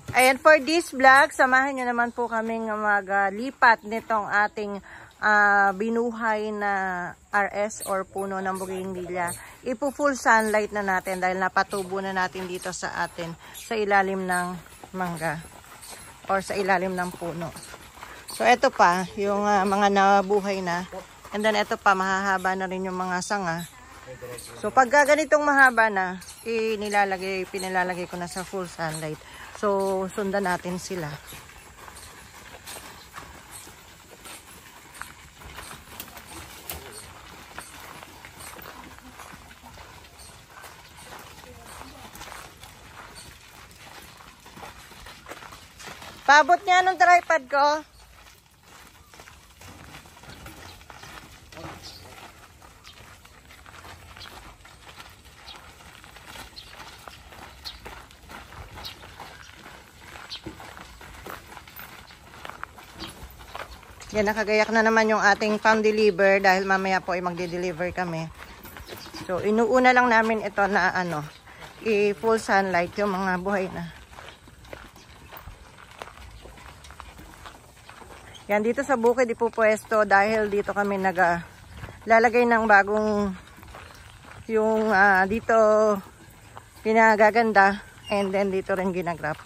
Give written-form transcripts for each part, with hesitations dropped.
Ayan, for this vlog, samahan nyo naman po kaming maglipat nitong ating binuhay na RS or puno ng bougainvillea. Ipo full sunlight na natin dahil napatubo na natin dito sa atin sa ilalim ng mangga or sa ilalim ng puno. So ito pa yung mga nabuhay na, and then ito pa mahahaba na rin yung mga sanga. So pag ganitong mahaba na, pinilalagay ko na sa full sunlight. So sundan natin sila. Paabot niya nung tripod ko. Yan, nakagayak na naman yung ating pang deliver dahil mamaya po ay magde-deliver kami. So inuuna lang namin ito na i-full sunlight yung mga buhay na. Yan, dito sa bukid ipupwesto dahil dito kami lalagay ng bagong yung dito pinagaganda, and then dito rin ginagrap.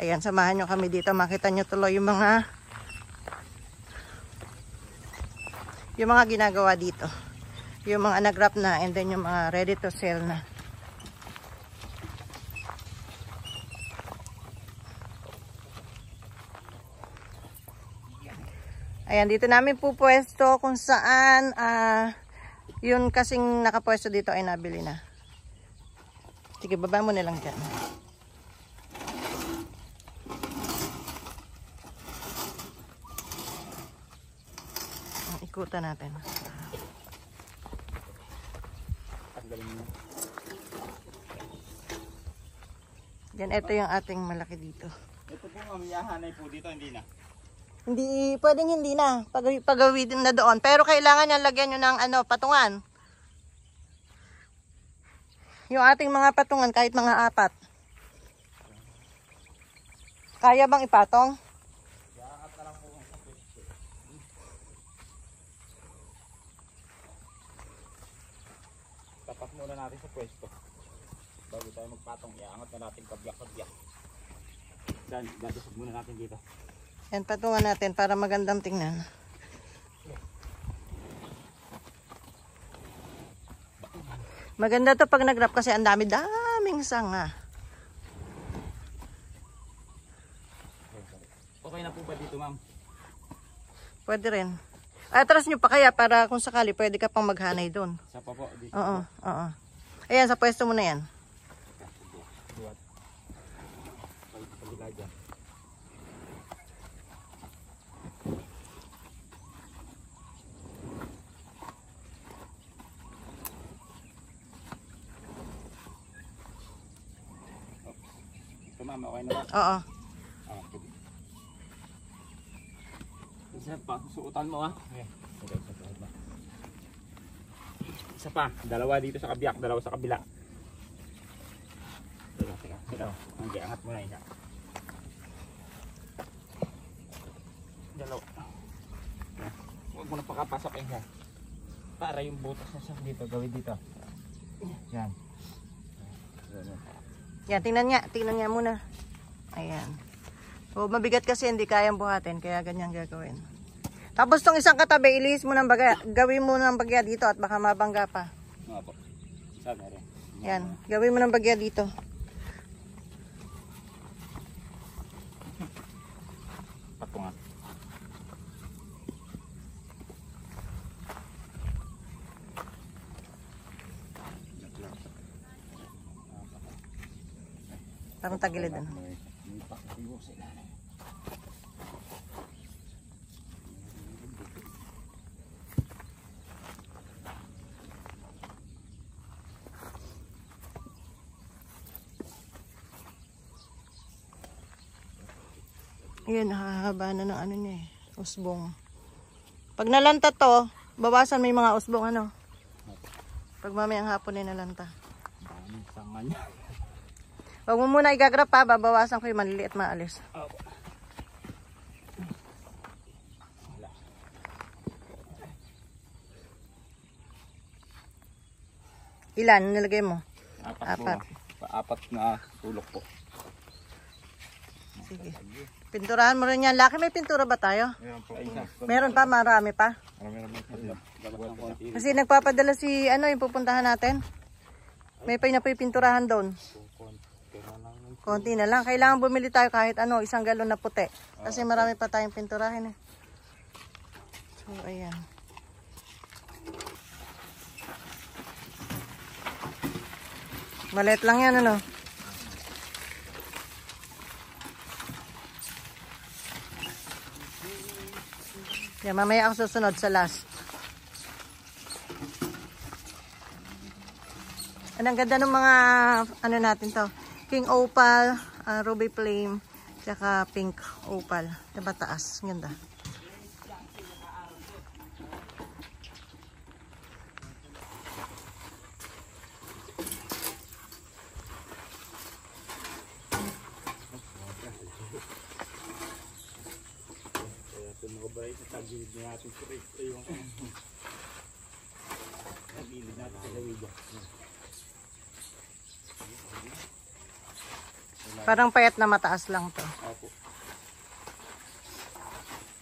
Ayan, samahan nyo kami dito, makita nyo tuloy yung mga ginagawa dito, yung mga nagrap na, and then yung mga ready to sell na. Ayan, dito namin pupwesto kung saan yun kasing nakapwesto dito ay nabili na. Sige, baba mo na lang dyan. Ikutan natin. Yan, ito yung ating malaki dito. Ito po mamiyahanay po dito, hindi na. Hindi, pwedeng hindi na. Pagawin na doon. Pero kailangan nyo lagyan nyo ng patungan. Yung ating mga patungan, kahit mga 4. Kaya bang ipatong? Tapat muna natin sa pwesto. Bago tayo magpatong, iangat na natin kabyak-kabyak. Dan, dadasog muna natin dito. Yan, patungan natin para magandang tingnan. Maganda to pag nag-wrap kasi ang daming sanga. Okay na po ba dito, ma'am? Pwede rin. Atras nyo pa kaya para kung sakali pwede ka pang maghanay doon. Sa pa po, dito. Oo, oo. Ayan, sa pwesto mo na yan. Ito, ma'am, okay na ba? Oo. Isa pa, susuotan mo Isa pa, dalawa dito sa kabiyak, dalawa sa kabila. Teka. Angat mo na isa. Dalawa. Huwag mo na pakapasok isa. Para yung butas na siya dito, gawin dito. Yan. Yan, tingnan niya muna. Ayan. So, mabigat kasi hindi kayang buhatin, kaya ganyan gagawin. Tapos tong isang katabi, ilihis mo ng bagya. Gawin mo ng bagya dito at baka mabangga pa. Mga po. Sabi rin. Yan, gawin mo ng bagya dito. Patungan. Parang tagilid ano. Ayan, nakahaba na ng ano niya eh. Usbong. Pag nalanta to, bawasan may mga usbong ano. Pag mamayang hapon ay nalanta. Daming sanga niya. Huwag mo muna igagrap pa, babawasan ko yung maliliit maalis. Opo. Ilan nilagay mo? Apat. Apat na tulok po. Sige. Pinturahan mo rin yan. Laki, may pintura ba tayo? Meron pa, marami pa. Kasi nagpapadala si, yung pupuntahan natin. May pinapipinturahan doon. Konti na lang. Kailangan bumili tayo kahit 1 galon na puti. Kasi marami pa tayong pinturahin eh. So, ayan. Maliit lang yan, Yan, mamaya ako susunod sa last. Ang ganda ng mga, natin to. King Opal, Ruby Flame, tsaka Pink Opal. Diba taas? Ganda. Parang payat na mataas lang to. Opo.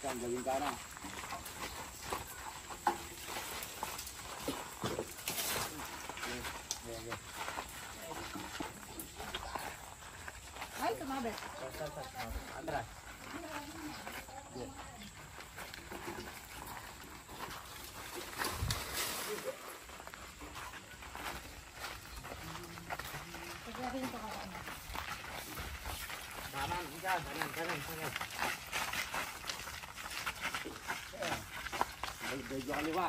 Saan gawin ka na? Ay, tumabi. Atras. Kanan. Medyo kaliwa.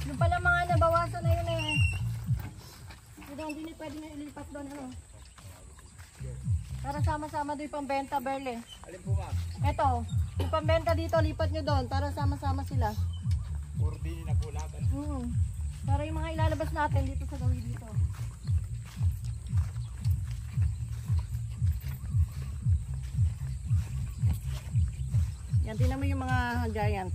Yung pala mga nabawasan na yun eh. Hindi pwede na ilipat doon Para sama-sama doon yung pambenta, Berle. Alin po ma'am? Ito, yung pambenta dito, lipat nyo doon para sama-sama sila. Puro din na po lahat. Para yung mga ilalabas natin dito sa gawin dito. Yan, tingnan mo yung mga giant.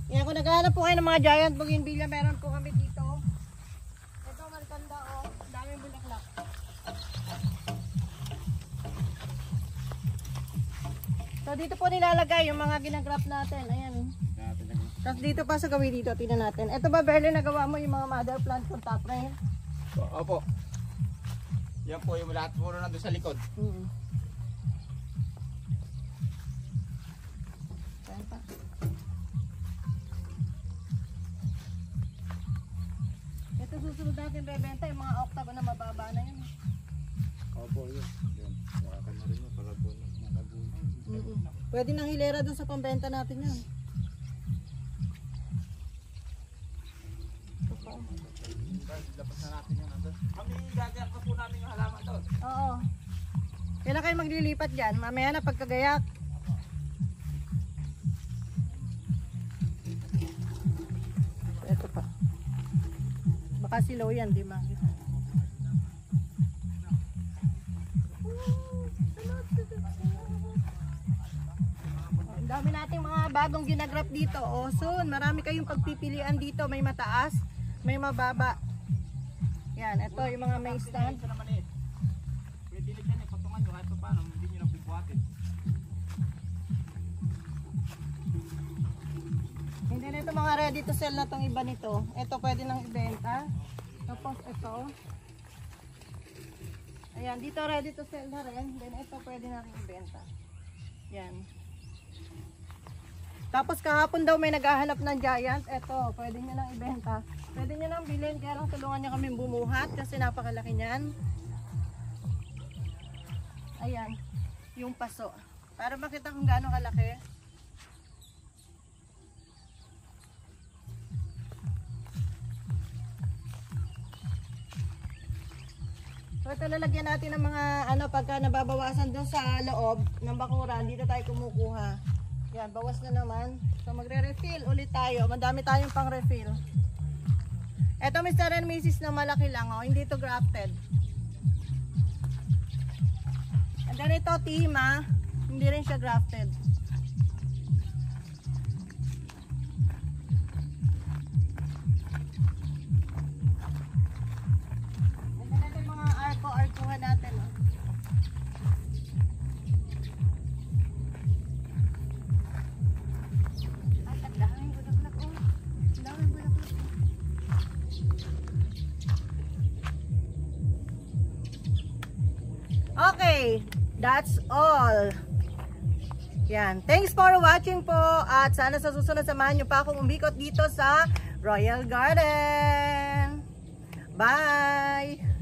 Yan, kung naghahanap po kayo ng mga giant bougainvillea, meron po kami dito. Ito, maganda daming bulaklak. So, dito po nilalagay yung mga ginagrap natin. Ayan. Tapos dito pa sa gawin dito, tingnan natin. Ito ba, Berle, nagawa mo yung mga mother plant kung top rain? Opo. Yan po yung lahat puro nandun sa likod. Ito susunod natin bebenta yung mga octave na mababa na yun. Opo, yun. Wala na rin yun. Pwede nang hilera dun sa pambenta natin yun. Lapas na natin yun. Kami gagayak pa po namin yung halaman doon. Oo. Kailan kayo maglilipat dyan? Mamaya na pagkagayak. Ito pa. Baka silaw yan, di ba? Ang dami nating mga bagong ginagrap dito. O soon, marami kayong pagpipilian dito. May mataas, may mababa. Yan, ito yung mga may stand. Pwede na dyan patungan nyo kahit pa paano, hindi nyo nabubuhatin. Hindi na ito mga ready to sell na tong iba nito. Ito pwede nang ibenta. Tapos ito. Ayan, dito ready to sell na rin. Then ito pwede na rin ibenta. Yan. Tapos kahapon daw may naghahanap ng giant. Ito, pwede nyo nang ibenta. Pwede nyo nang bilhin, kaya lang tulungan nyo kami bumuhat kasi napakalaki niyan. Ayan, yung paso. Para makita kung gaano kalaki. So ito lalagyan natin ng mga pagka nababawasan doon sa loob ng bakuran, dito tayo kumukuha. Yan, bawas na naman. So magre-refill ulit tayo. Madami tayong pang refill. Ito Mr. and Mrs. na malaki lang, oh. Hindi to grafted. And then ito Tima, hindi rin siya grafted. And then ito yung mga arkuhan natin, oh. Okay, that's all. Yan. Thanks for watching po. At sana sa susunod samahan nyo pa akong umikot dito sa Royal Garden. Bye!